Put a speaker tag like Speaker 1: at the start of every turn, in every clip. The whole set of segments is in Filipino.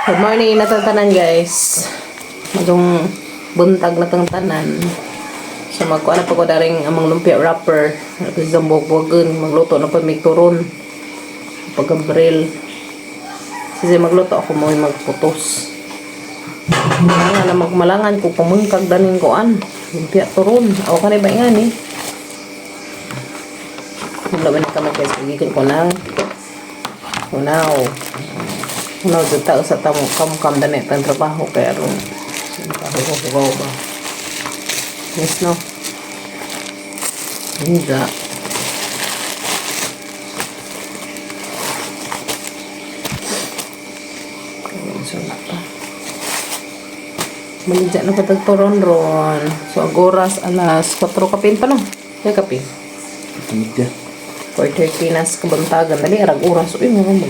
Speaker 1: Good morning na tanan guys. Magong buntag na tanan. So magkuha na pa ko daring amang lumpia wrapper. At isang buwag-buwagan. Magluto na pa may turon. Pagkabril. Kasi magluto ako mo magputos. Nga na magmalangan ko pamungkag daning kuan. Lumpia turon. Ako ka na ba yan eh. Maglaban na kami guys. Pagigil ko na. Unaw. Unaw dito sa kam dani tan trabaho kaya ron. Nakahugaw ba. Yes no. Hindi. Maligya na patagturon ron. So agoras alas 4 kapin pa no. Kaya kapin.
Speaker 2: Tumigya.
Speaker 1: 4:30 nas kabuntagan. Dali arag oras. Uy mo mo.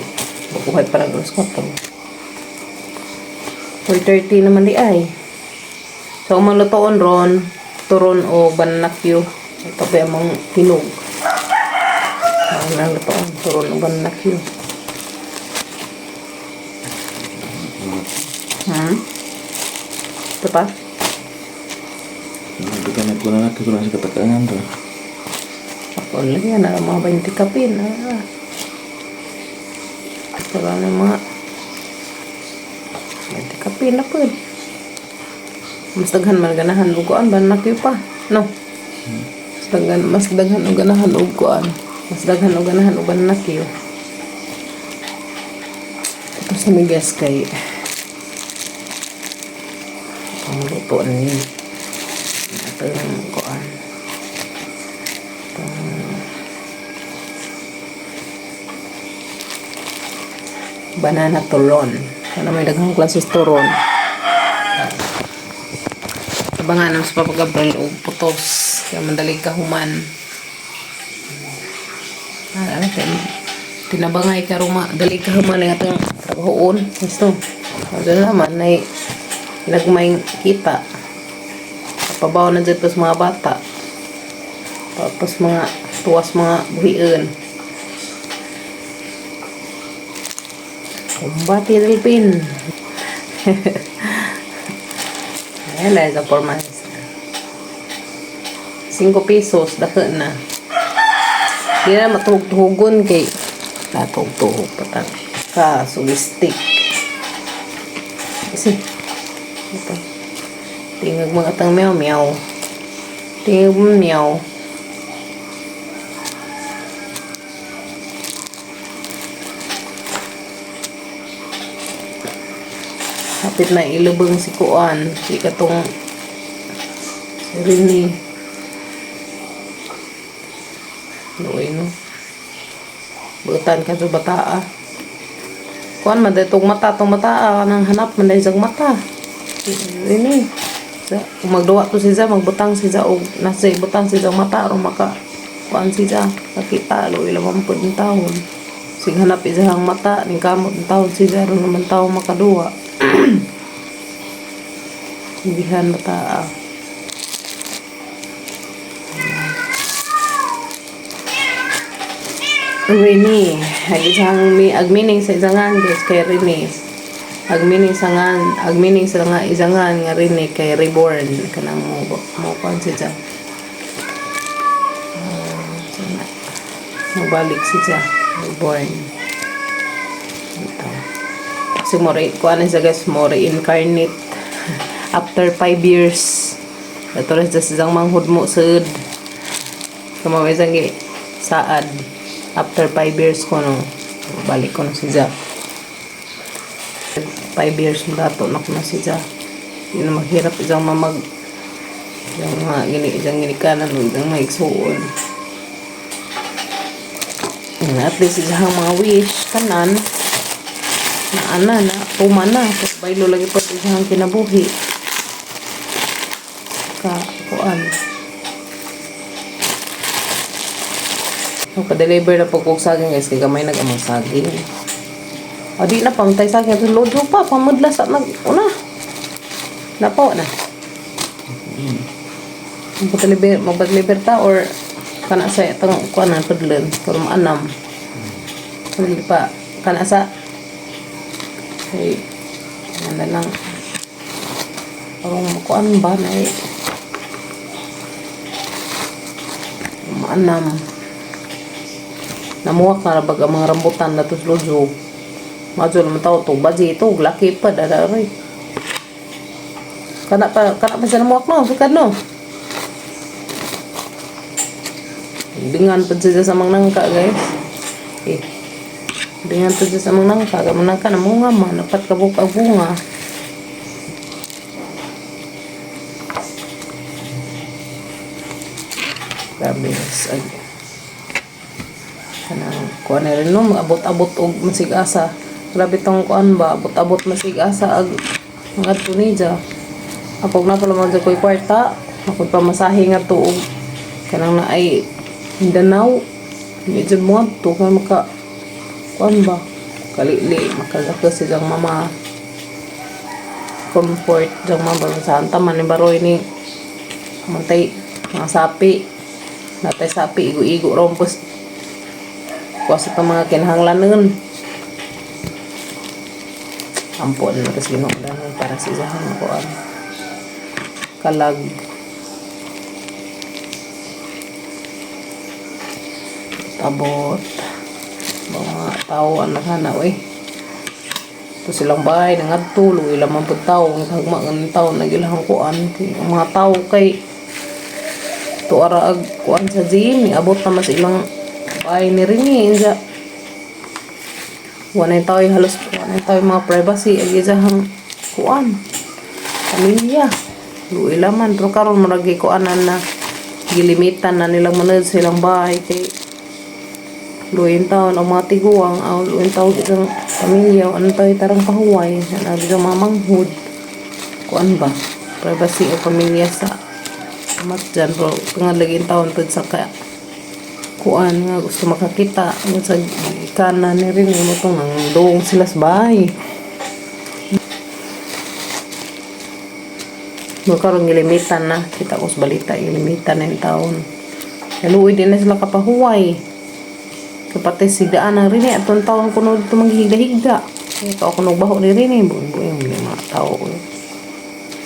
Speaker 1: Buhay pa lang alas 4. 4:30 naman di ay. So malutoon ron. Turon o banakyo. Ito pa yung hinog. Ang lutoon. Turon o banakyo. Ito pa?
Speaker 2: Hindi ka nagpunanat ko na sa katakangan to.
Speaker 1: Ako lang yan. Mga 20 kapin. Ito lang yung mga 20 kapin na po. Mas daghan man ganahan uguan. Banakyo pa. No? Mas daghan o ganahan uguan. Mas daghan o ganahan o banakyo. Ito sa migas kay ang lutoan niya. Ito yung kuan. Banana turon. Ano may daghang klases turon. Abangan sa papagabril o putos. Kaya mandalig kahuman. Tinabangay ka ruma. Dalig kahuman lang itong trabahoon. Gusto. Ano naman ay nagmay kita. Pabaw na dyan sa mga bata. Tapos mga tuwas mga buhiin. Kumbati Delpin. Ayan na sa 4 months. 5 pesos. Daka na. Di na matuhog-tuhogon kay natug-tuhog patang. Kasulistik. Kasi ito. Tingag mga tang meow-meow. Tingag mo meow. Hapit na ilubang si Kuan. Si katong si Rini. Luoy no. Butan ka sa bataa. Kuan man itong mata. Itong mata. Anang hanap man dahil sa mata. Rini. Kung magduwa to siya, magbutang siya o nasa ibutang siya mata o maka kuan siya. Nakita. Luoy lamang po ng taon. Sing hanap siya ang mata. Ning kamot ng taon siya. Ron naman taon makaduwa. Ibihan mata. Rini. Agmining sa isangan guys kay Rini. Agmining sa nga isangan nga Rini kay Reborn. Kanang mo kuan siya. Mabalik siya. Reborn. Ito. Kasi kuan siya guys, mo reincarnate. After 5 years. Ito rin sa isang manghud mo sud. Kamaway sa saad. After 5 years ko no. Balik ko na siya. 5 years na dato na ko na siya. Yun na maghirap isang mamag. Isang ginikanan. Isang maigsuon. At least isang mga wish. Kanan. Na pumana. Baylo lagi po isang kinabuhi. Kuan. Ka-deliver na pagkog saging guys. Kaya gamay nag-amang saging. Di na pamatay saging. Load pa. Pamadlas at una. Napaw na. Magpa-deliver ta or kana sa itong kuanan padlan. Pero maanam. Hindi pa. Kana sa. Okay. Yan na lang. Parang makuan ba na eh. Maanam. Namuwak na baga mga rambutan na tuslozo. Majo naman tao to. Baji ito. Laki pa. Dadaroy. Kana pa siya namuwak no. Sukad no. Dengan pa siya sa mga nangka guys. Dengan pa siya sa mga nangka. Kamang nangka na mga man. Dapat kabuk ang bunga. Grabe guys. Kanang kuan na rin no. Abot-abot o masigasa. Grabe tong kuan ba. Abot-abot masigasa. Mga tunidya. Ako na pala mga ko'y kwarta. Ako pa masahe nga tuog. Kanang na ay Mindanao. Medyo mo to. Kaya maka kuan ba. Kalili. Makagakas silang mama. Comfort. Diyan mama. Saan taman ni Baroy ni. Mantay. Mga sapi. Natay sapi. Igo-igo rompos. Kuwasa pa mga kinahanglanon. Ampon. Tapos ginoon para sa isang kuan. Kalag. Abot. Mga tao ang naghanaw eh. Ito silang bahay ng adtulo. Ilang man po tao. Hagmaan ng tao. Nag-ilahang kuan. Ang mga tao kay ito araag kuan sa gym. Abot naman sa ilang bahay ni Rini. Wanay tao halos. Wanay tao mga privacy. Agizahang kuan. Pamilya. Luila man. Pero karon maragi kuanan na gilimitan na nilang manad sa ilang bahay. Kay luwin taon ang mga tiguang o luwin taon isang pamilya o ano tayo tarang pahuway nabi sa mamanghod kuan ba privacy o pamilya sa amat dyan pero pangalagin taon to sa ka kuan nga gusto makakita sa ikanan ni rin mo itong ang doong sila sa bahay magkaroon gilimitan na kita ko sa balita gilimitan na yung taon luwin din na sila kapahuway kapatid si daan ang rini at ang taon ko na ito maghihigda-higda ito ako nagbaho ni rini buong yung mga tao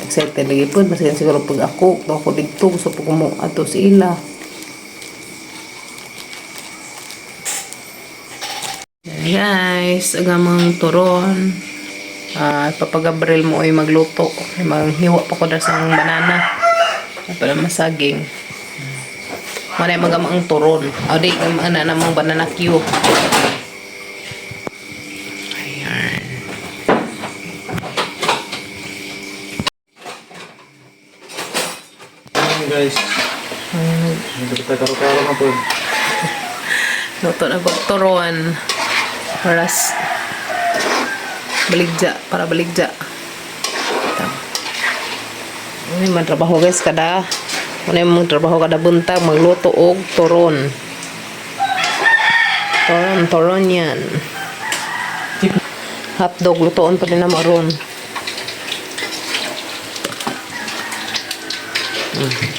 Speaker 1: excited lagi po mas siguro pag ako dito gusto po kumo ato si ila guys agamang turon papagabril mo ay magluto maghiwa pa ko na sa banana para masaging mana yung magamang turon. O di, ano namang banana cube. Ayan.
Speaker 2: Ayan guys. Kita karo-karo na po.
Speaker 1: Luto na pagturon. Para baligja. Ini man trabaho guys kada. Ano yung trabaho kada buntag magluto og turon. Turon yan. Hotdog lutoon pa din na maroon.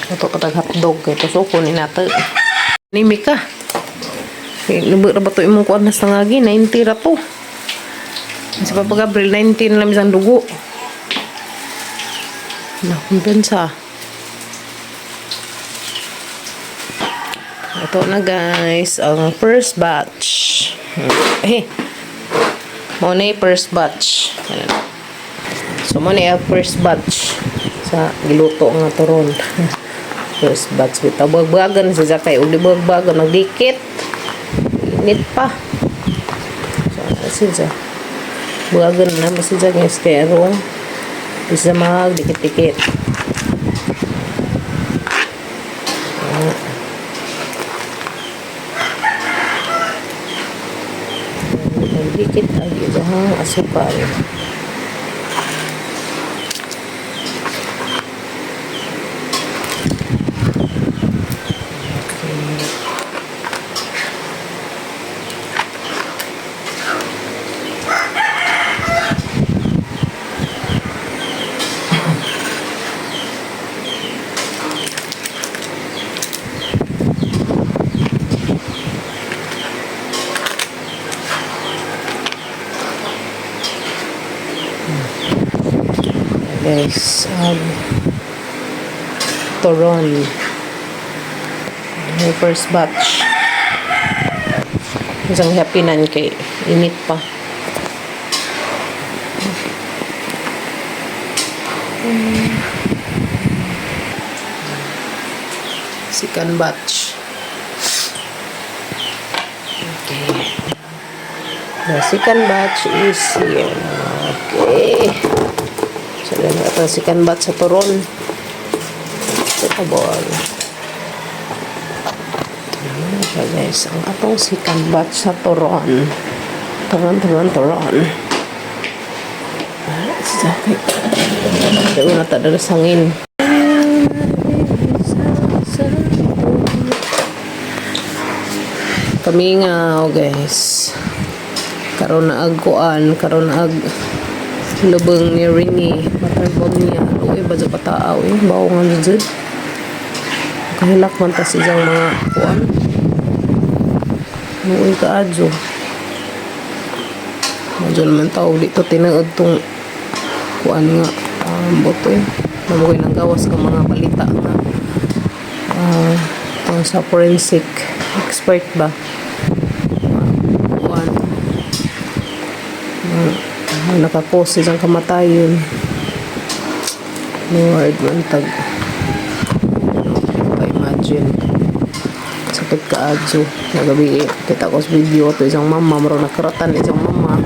Speaker 1: Luto katag hotdog kay tusoko ni nato. Nimi ka. Nubo ra ba to imong kuan nas nangagi 90 ra to. Sa papagabril 19 lang isang dugo. Na kumpensa. Ito na guys, ang first batch. Muna yung first batch. So muna yung first batch sa giluto nga turon. First batch. Bag-bagan sa jakay. O di bag-bagan, nagdikit. Init pa. So, asin siya. Bagan na, masidya ng estero. Isa magdikit-dikit. Dikit lagi dahang asukal. guys. Turon. Yung first batch. Isang happy-nan kay init pa. Second batch. Okay. The second batch is here. Okay. So, then ito second batch sa turon. Ito ball. So guys, ang atong second batch sa turon. Turon. Sakit. Daw na tada sangin. Kamingaw guys. Karon na agkuan, karon na ag lubeng ni Rini, matarbon niya. Uy, ba sa pataaw eh, bawang ang jud. Kahilak man ta siyang mga kuan. Uy, kaadyo. Medyo naman tawag dito tinaod tong kuan nga boto eh. Nabuhay ng gawas ka mga balita nga. Ang sa forensic expert ba? Kuan. Nakakose ang kamatayon. Lord, mantag. Imagine. Sakit ka adyo. Nagabi, kita ko sa video to isang mama. Maro nakaratan isang mama.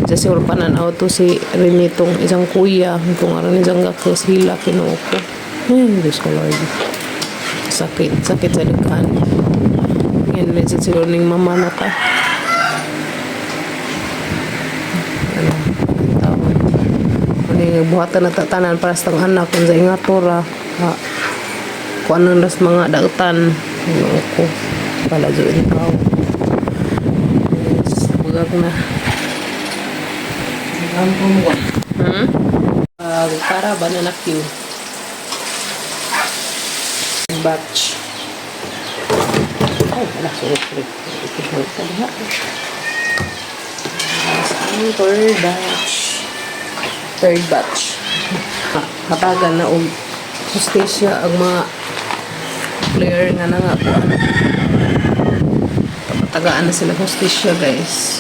Speaker 1: Kasi pananaw to si Renitong isang kuya. Kung aran isang gakas hila kinuko. Ay, Diyos ko Lord. Sakit sa daghan. Yan rin sa siluning mama na ta. Buhatan na tatanan para sa anak kung sa ingatora kung ano nas mga dautan ko pala doon tao bugag na para ba na nakyo batch ay wala sorry third batch. Hatagan na og hostesya ang mga player nga na nga po. Tagaan na sila hostesya guys.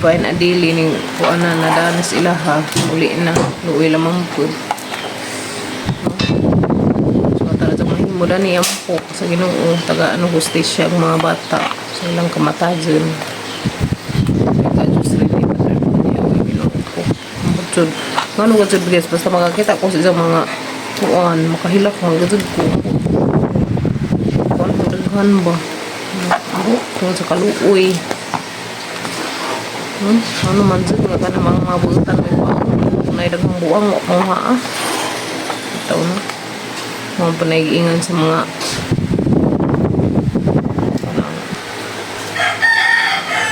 Speaker 1: Dili na dili ning kuan na nadanas ila ha. Uli na. Luwi lamang po. Muda niya po sa Ginoo taga ano hostesya ang mga bata sa ilang kamatayon taga Diyos rin pater niya ang Ginoo ko butod ngano gud guys basta makakita ko sa isang mga kuan makahilak mga gud ko kuan daghan ba ako kung sa kaluoy ano man jud nga kana mga buutan may paon nay daghang buang mo ha ito na mga panag-iingan sa mga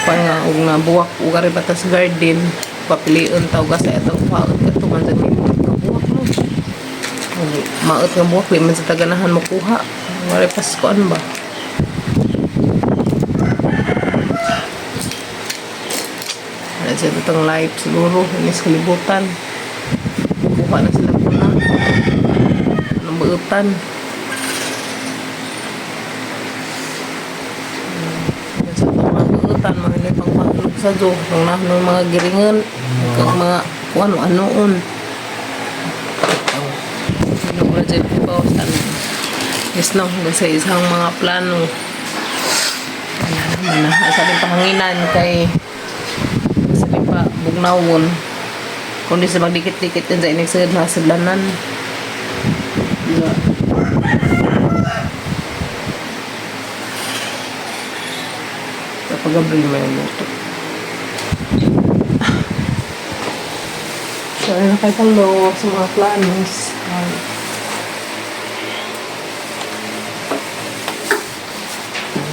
Speaker 1: pangawag na buwak ugari bata sa garden papilion tawag sa itong paot ito man sa buwak no maot ng buwak di man sa taganahan makuha wari paskuan ba na siya itong live siguro inis kalibutan kuha na sila po na beutan sa mga beutan mga hindi pang pahlog sa jo ng mga giringan kag mga kuan anoon ano ko dyan ibawasan is no sa isang mga plano sa rin pahanginan kay sa rin pa bugnawon kundi sa magdikit-dikit din sa inig na sidlanan kapag abri may luto so ay nakitang lawak sa mga planos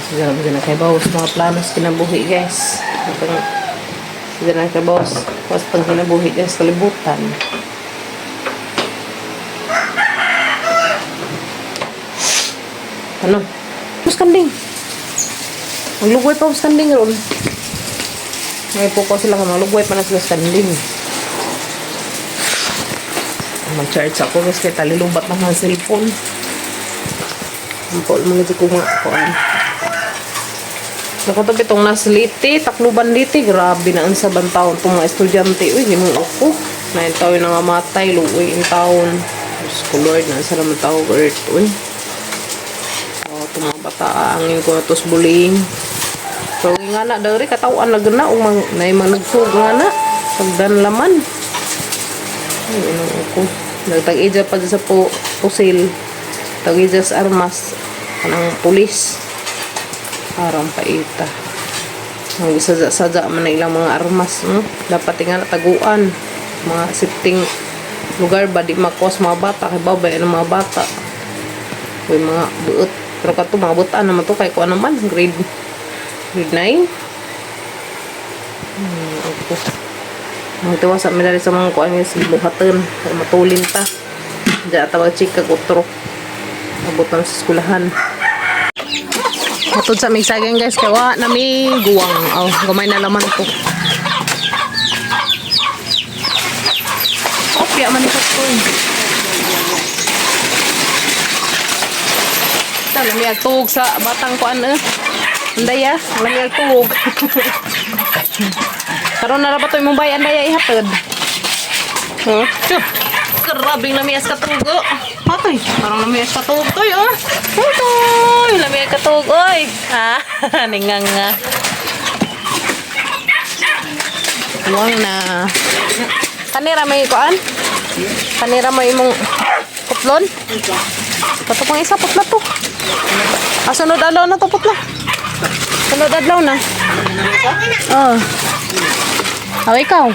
Speaker 1: sigara ba na kay bawas mga planos kinabuhi guys sigara na kay bawas pas pag kinabuhi guys kalibutan Ano? Muskanding. Maglugway pa muskanding ron. May po sila ka maglugway pa na sila muskanding. Mag-charge ako guys kaya talilubat na ng cellphone. Ampol mga di ko nga kuan. Nakutab itong nasliti, takluban liti. Grabe na ang sabang taon itong mga estudyante. Uy, ginong ako. 9 taon na mamatay, luwi in taon. Diyos ko Lord, nasa naman tao earth. Uy. O, itong mga bata, angin ko na tos bullying. So, nga na, dari katawan na gana. Na yung nagtug nga na. Pagdan laman. Ay, ginong ako. Nagtag-ija pa sa pusil. Tag-ija sa armas. Kanang pulis. Parang paita. Ang isa-sadya man na ilang mga armas. Dapat nga taguan. Mga sifting lugar ba di makos mga bata. Kay babay ng mga bata. May mga buot. Pero kato mga butaan naman to. Kay kuha naman. Grade 9. Ako. Ang tiwasa may dali sa mga kuha nga buhatan. Matulin ta. Diyan tawag chika kutro. Abutan sa skulahan. Matod sa may saging guys, kaya nami guwang. Oh, gamay na laman ko. Opya man ito ko. Ito, nami agtug sa batang kuan eh. Anday ah, nami agtug. Karon na rapat yung mong bayan, anday ihatod. Oh, tiyuh. Karabing nami as katugo. Ay, parang nami as katugo to yun. Uy, nami as katugo. Uy, ha, ningang nga. Huwag na. Kanira may kuan? Kanira may imong putlon? Pato pang isa, putla to. Sunod adlaw na to, putla. Sunod adlaw na. Oh. Aw, ikaw.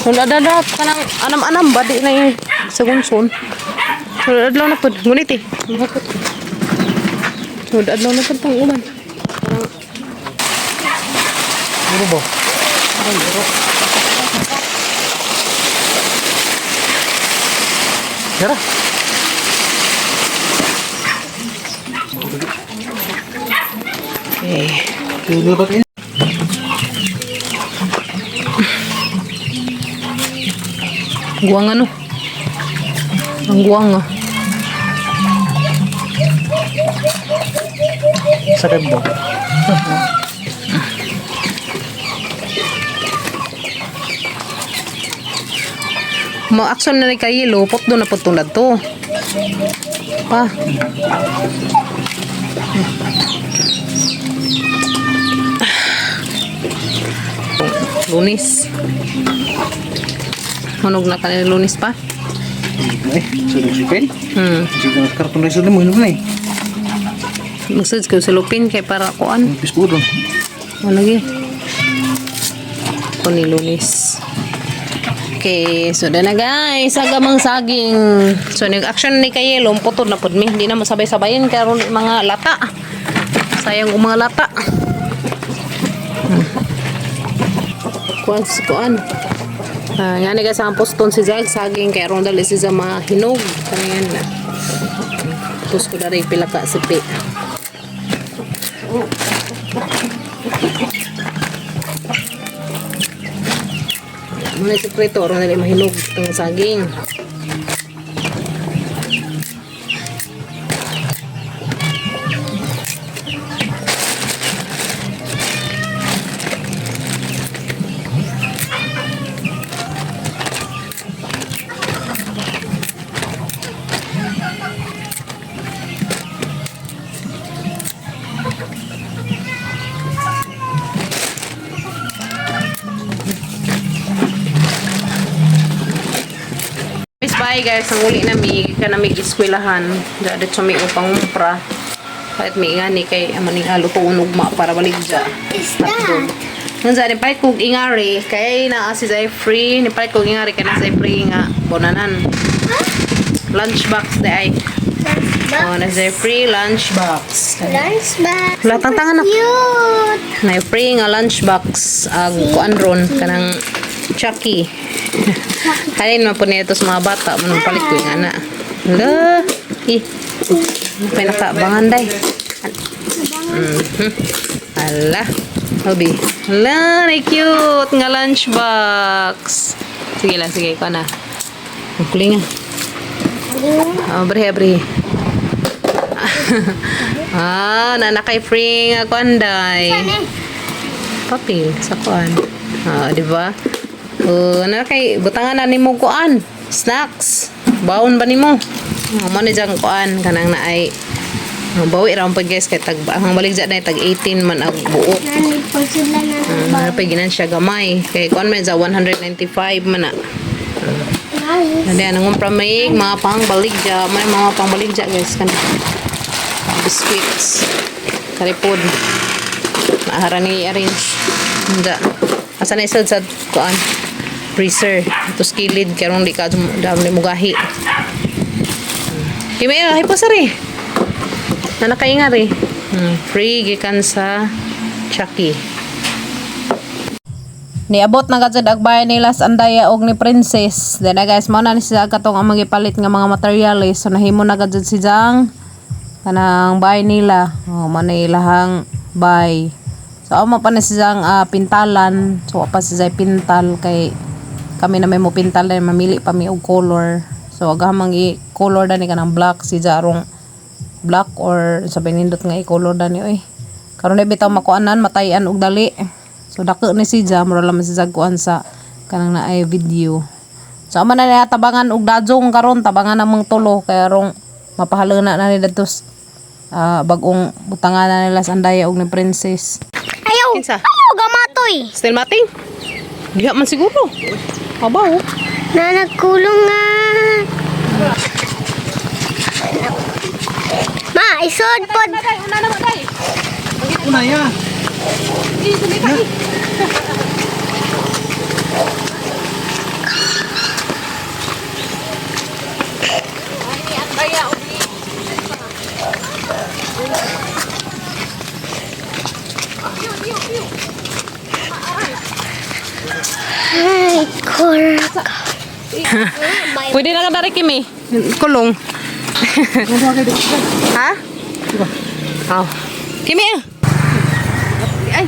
Speaker 1: Sunod adlaw kanang anam-anam badi na yung sagunson. Sunod adlaw na pud. Ngunit eh. Sunod adlaw na pud pang uban.
Speaker 2: Ano ba?
Speaker 1: Ay, bro.
Speaker 2: Tara. Hindi ba kayo?
Speaker 1: Guwang ano? Ang guwang ah.
Speaker 2: Sakit ba?
Speaker 1: Ma-action na ni kayilo, potdo na potulad to. Pa. Lunis. Manog na kanil lunis pa.
Speaker 2: Sunog si Pen? Sige na karton rin sa mo, yun na eh.
Speaker 1: Magsage ko sa lupin kay para kuan.
Speaker 2: Pis po doon.
Speaker 1: Lagi. Kuni lunis. Okay, so na guys, agamang saging. So nag-action ni kayelo, putod na pud mi. Hindi na masabay-sabayin karon mga lata. Sayang ang mga lata. Kuan. Yan guys, ang poston si Zag saging kay ron dali siya mahinog. Kaniyan na. Tapos ko dari pila ka sipi. Muna sekreto ron dali mahinog ang saging. Bye guys, ang uli na mi kanamig eskwelahan. Dada sa mi upang umpra. Kahit mi ingani kay amaning alo ko unugma para baligja. Nang sa ni pait kog ingari kay naa si Zay free, ni pait kog ingari kay na Zay free nga bonanan. Lunchbox day. Oh, na Zay free lunchbox.
Speaker 3: Lunchbox.
Speaker 1: Latang tangan na.
Speaker 3: Cute.
Speaker 1: Na free nga lunchbox ag kuan ron kanang Chucky. Halin mo po nito sa mga bata. Manong palit ko yung ana. Hala. May nakabangan day. Ala. Hobi. Ala, na cute nga lunchbox. Sige lang, sige ko na. Ang kuling nga. Abri. Nanakay free nga kuanday. Papel sa kuan. Di ba? Nanakay butangan na nimo kuan. Snacks. Baon ba nimo? Mo ni jang kuan kanang naay. Bawi ra pag guys kay tag ang baligja na tag 18 man ang buo.
Speaker 3: Nani po sila na.
Speaker 1: Paginan siya gamay. Kay kuan man sa 195 man na. Nadi anong pramig mga pangbaligja, may mga pangbaligja guys kan. Biscuits. Karipod. Naahara ni arrange. Hindi. Asa na isad sa kuan. Freezer. Ito skilid. Karong di ka dami mo gahi. Kaya ay po sari. Nanakay nga rin. Free gikan sa Chucky. Niabot na gadzad agbay nila sa Andaya og ni Princess. Then guys, mao na ni siya katong ang magipalit nga mga materials. So nahimo na gadzad si Jang kanang bay nila. Manilahang bay. So amo pa na si Jang pintalan. So pa si Jay pintal kay kami na may mo pintal na mamili pa mi og color. So agamang i-color dani kanang black si Jarong black or sabi nindot nga i-color dani oy. Karon na bitaw makuanan matayan og dali. So dako ni si Ja mura lang si Jagkuan sa kanang naay video. So amo na niya tabangan og dajong karon tabangan namang tulo kay arong mapahalena na ni datos bagong butangan na nila sa Andaya og ni Princess.
Speaker 3: Ayaw!
Speaker 1: Kinsa?
Speaker 3: Ayaw, gamatoy!
Speaker 1: Still mating? Diha man siguro. Abaw.
Speaker 3: Na nagkulong nga. Ma, isod pod.
Speaker 2: Una ya.
Speaker 3: Ay, korak.
Speaker 1: Pwede na ka dari Kimi. Kulong. Ha? Oh. Kimi ah. Ay.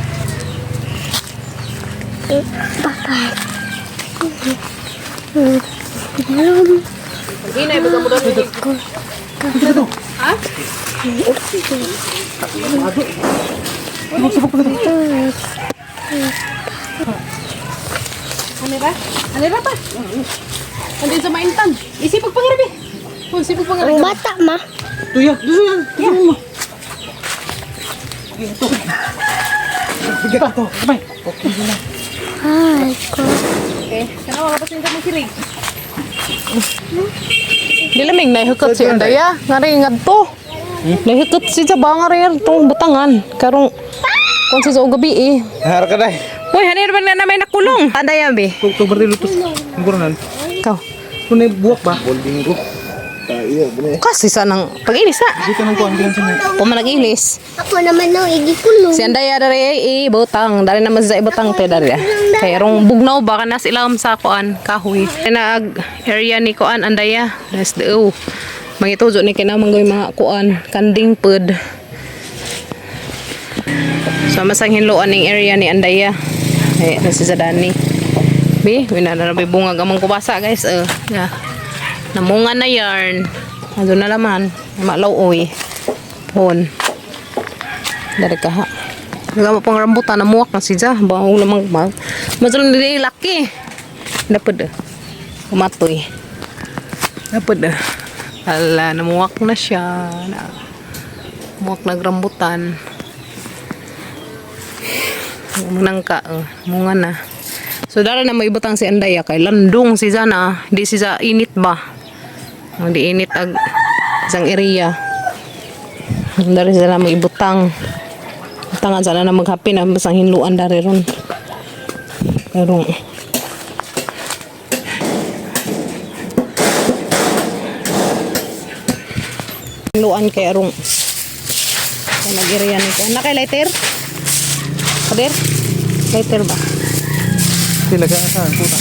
Speaker 1: Inay buka mo doon. Ha? Ano ba pa? Andin sa maintan. Isipag pangirabi. Isipag pangirabi.
Speaker 3: Ang bata, ma.
Speaker 2: Tuya, duyan. Tuyan mo. Ito. Sige pa to. Sabay. Okay na.
Speaker 3: Ay, korak.
Speaker 1: Okay. Kanawa ka pa sa mong kirig. Dilamig na ihukot si Andaya. Nga rin nga to. Nahikot si Jaba nga rin itong butangan. Karong kung si Zo gabi eh.
Speaker 2: Harap ka dai.
Speaker 1: Uy, hanir ba na may nakulong? Andaya be.
Speaker 2: Ito berarti lutus. Ang kurangan.
Speaker 1: Ikaw.
Speaker 2: Kung buwak ba? Bolding ko. Iya, bener.
Speaker 1: Kasi sanang pag-ilis ha.
Speaker 2: Di ka nang kuhan din sa
Speaker 1: Pumanag-ilis.
Speaker 3: Ako naman nang igikulong.
Speaker 1: Si Andaya dari ibutang. Dari naman sa ibutang te dari. Kaya rong bugnaw ba ka nas ilam sa kuan kahoy. Naag area ni kuan Andaya. That's the mangituzo ni kina manggoy mga kuan kanding pud. So masang hinloan ning area ni Andaya. Nasi sa Dani. Bi, wala na bunga gamang kubasa guys. Yeah. Namunga na yarn. Ando na laman. Malaw oy. Pon. Dari ka ha. Nagama pang rambutan namuwak na si Ja. Bawang lamang mag. Masalang nilay laki. Dapat kumatoy. Dapat Hala, namuwak na siya. Namuwak na rambutan. Munangka. Munga na. So dara na may ibutang si Andaya kay landong si Jana. Di si Ja init ba? Di init ag isang area. Dari sila may ibutang. Tangan sana na maghapi na basang hinluan dari ron. Pero hinluan kay arong nag-area nito. Nakay lighter? Kader? Lighter ba?
Speaker 2: Sila ka sa puta.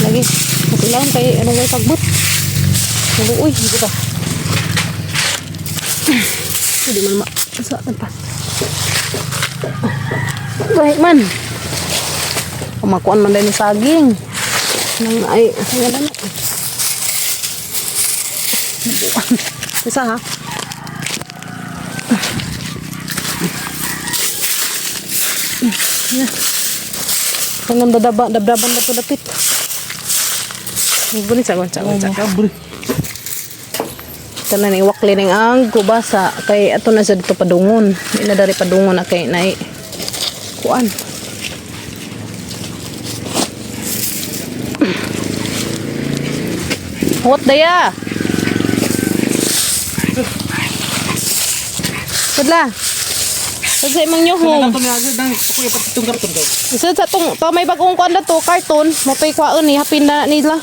Speaker 1: Lagi. Kasi lang kay anong may pagbut. Uy, dito pa. Hindi man sa tempas. Baik man. Kumakuan man din ng saging. Nang ay, nga na. Isa ha. Jangan dabdaban na to dapit. Buni sa gonca.
Speaker 2: Kabur.
Speaker 1: Ito na ni wakli ng ang kubasa kay ato na sa dito padungon. Di na dari padungon na kay nai kuan. What daya? Sudla. Sa imong nyohong.
Speaker 2: Nato niya dang kuya patong karton daw.
Speaker 1: Isa sa tong may bagong kuan na to carton, mo pay kwaon ni hapin na nila.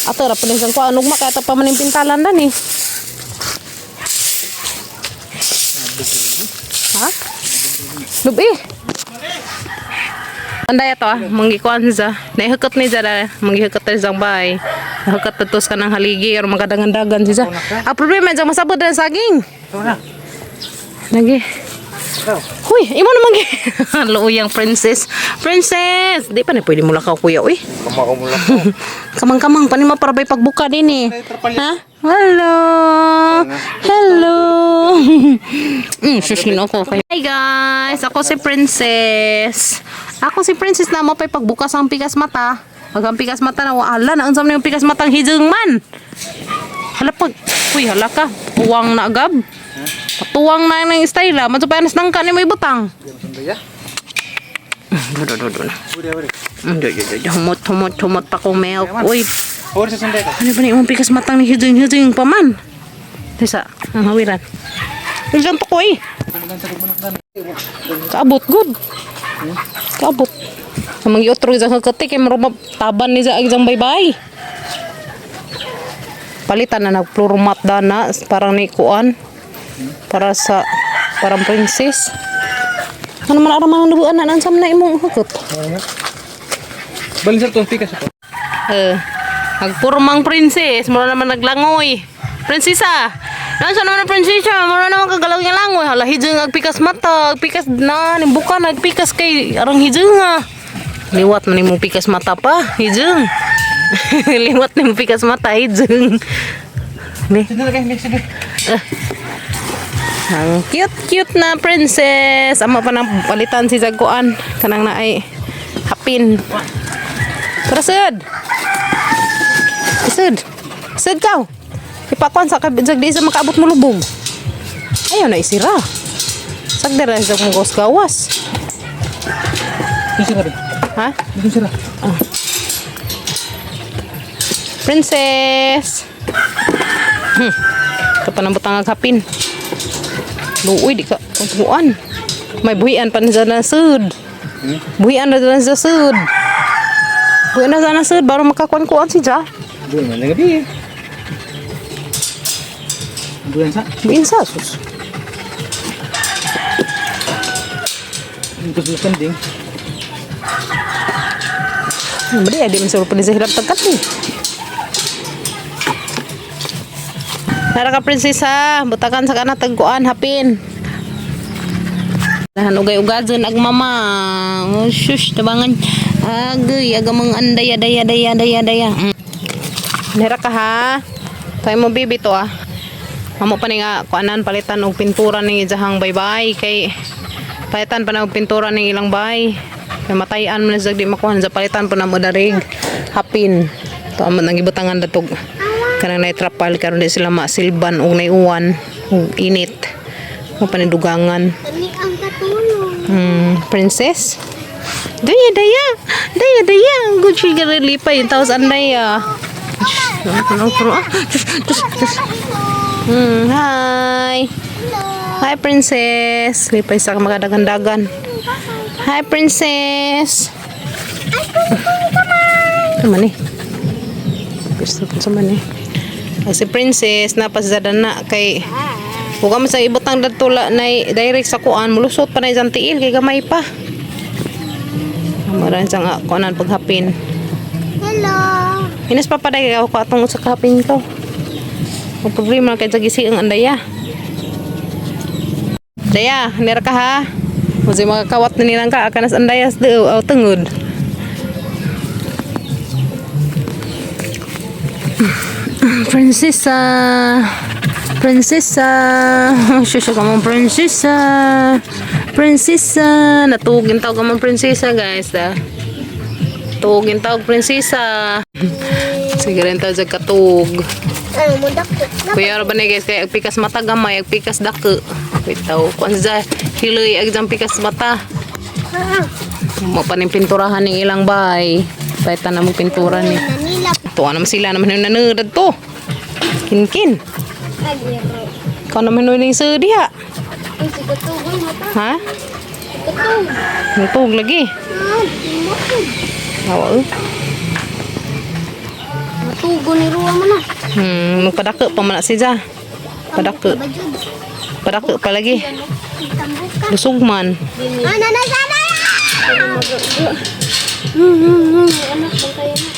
Speaker 1: Ato ra punin sang kuan ugma kay ta pa maning pintalan na ni. Ha? Lubi. Anday ato manggikuan sa. Naihukot ni jara, manggihukot ta sang bay. Hukot tetus kanang haligi or magadangan-dagan siya. Ah problema jang masabot dan saging.
Speaker 2: Ito na.
Speaker 1: Lagi.
Speaker 2: Ikaw.
Speaker 1: Huy, imo naman gi. Luyang princess. Princess, di pa ni pwede mo lakaw kuya uy.
Speaker 2: Kamao mo lang.
Speaker 1: Kamang-kamang pa ni maparabay pagbuka din eh. Ha? Hello. Hello. Shush ako. Hi guys, ako si Princess. Ako si Princess na mo pay pagbukas ang pikas mata. Ang pikas mata na wala na unsam na yung pikas matang hijeng man. Hala pag. Uy, hala ka. Uwang na agab. Patuwang na ng style. Matsupayanas nang ka ni mo ibutang.
Speaker 2: Sandaya.
Speaker 1: Dodo na.
Speaker 2: Uri.
Speaker 1: Humot pa kong milk. Uy,
Speaker 2: Uri sa sandaya ka.
Speaker 1: ano ba na yung pikas matang ni hijing pa man? Tisa, ang hawiran. Ilan to ko eh. Kaabot, good. Kaabot. Sa mga iotro isang katik, marumap taban ni sa isang baybay. Palitan na nagplurumat dana, parang ni kuan. Para sa, parang princess. Ano man araman ang lubuan na nansam na imong hukot.
Speaker 2: Balin sa to pikas ako.
Speaker 1: Nagpurmang princess, mura naman naglangoy. Prinsesa! Nasa naman ang prinsesa, mura naman kagalaw niya langoy. Hala, hijeng agpikas mata, agpikas na, nimbuka nagpikas kay arang hijeng nga. Liwat man imong pikas mata pa, hijeng. Liwat na imong pikas mata, hijeng. Ni.
Speaker 2: Sandali kayo, next sandali.
Speaker 1: Ang cute na princess. Ama pa nang palitan si Jaguan. Kanang na ay hapin. Tara, Sud. Sud ka. Ipakuan sa kabijag di sa makaabot mo lubog. Ayaw na isira. Sagdara sa kong gawas.
Speaker 2: Isa ka rin.
Speaker 1: Ha?
Speaker 2: Isa na.
Speaker 1: Princess. Ito pa nang butang hapin. Luoy di ka tungkuan. May buhian pa na na Sud. Buhian na sa Sud. Buhian na sa Sud baru makakuan-kuan si Ja.
Speaker 2: Buwan man gabi. Buwan sa.
Speaker 1: Buhian sa sus.
Speaker 2: Ito sa kanding.
Speaker 1: Beri adi man suruh pa ni sa hirap tagkat ni. Nara ka prinsesa, butakan sa kana tagkuan hapin. Nahan ugay-ugadon ag mama. Oh, shush tabangan. Agay agamang andaya daya. Nara ka ha. Tay mo bibi to ah. Amo pa ni nga kuanan palitan og pintura ning ijahang baybay kay palitan pa na og pintura ning ilang bay. Kay matayan man sa di makuhan sa palitan pa na mo darig hapin. To amo nang ibutangan datog. Kanang naitrapal karon di sila masilban og naiuwan og init mo panidugangan.
Speaker 3: Ani ang katulong.
Speaker 1: Princess daya good she gonna lipay yung taos andaya. Hi princess, lipay sa magadagan-dagan. Hi princess. Sama ni gusto ko sama ni si princess napasada na kay buka man sa ibutang datula na direct sa kuan mulusot pa na isang tiil kay gamay pa maran sang kuanan paghapin.
Speaker 3: Hello.
Speaker 1: Inas pa paday ako atong sa kahapin ko Ang problema kay sa gisi ang andaya. Daya, nira ka ha. Kasi makakawat na nilang ka akanas andayas de o tengod. Prinsesa. Prinsesa. Shusha ka mong prinsesa. Prinsesa. Natugin tawag ka mong prinsesa guys. Tugin tawag prinsesa. Sige rin tawag sa katug.
Speaker 3: Ano mo dako?
Speaker 1: Kuya ba na guys kaya pikas mata gamay ag pikas dake. Bitaw kun sa hiloy ag jang pikas mata. Mo paning pinturahan ning ilang bahay. Payta na mo pintura ni.
Speaker 3: Nanila.
Speaker 1: Tuwa naman sila naman yung nanudad to. Kinkin.
Speaker 3: Agiro.
Speaker 1: Kau naman yung sudi ha.
Speaker 3: Ang sigatugon mo ta.
Speaker 1: Ha?
Speaker 3: Sigatugon.
Speaker 1: Nagtug lagi.
Speaker 3: Matug.
Speaker 1: Awa.
Speaker 3: Matugon ni Ruwa mo na.
Speaker 1: Magpadake pa man siya. Padake.
Speaker 3: Bajud.
Speaker 1: Padake pa lagi.
Speaker 3: Tambok ka.
Speaker 1: Lusog man.
Speaker 3: Ana na sana. Anak bang kayo na?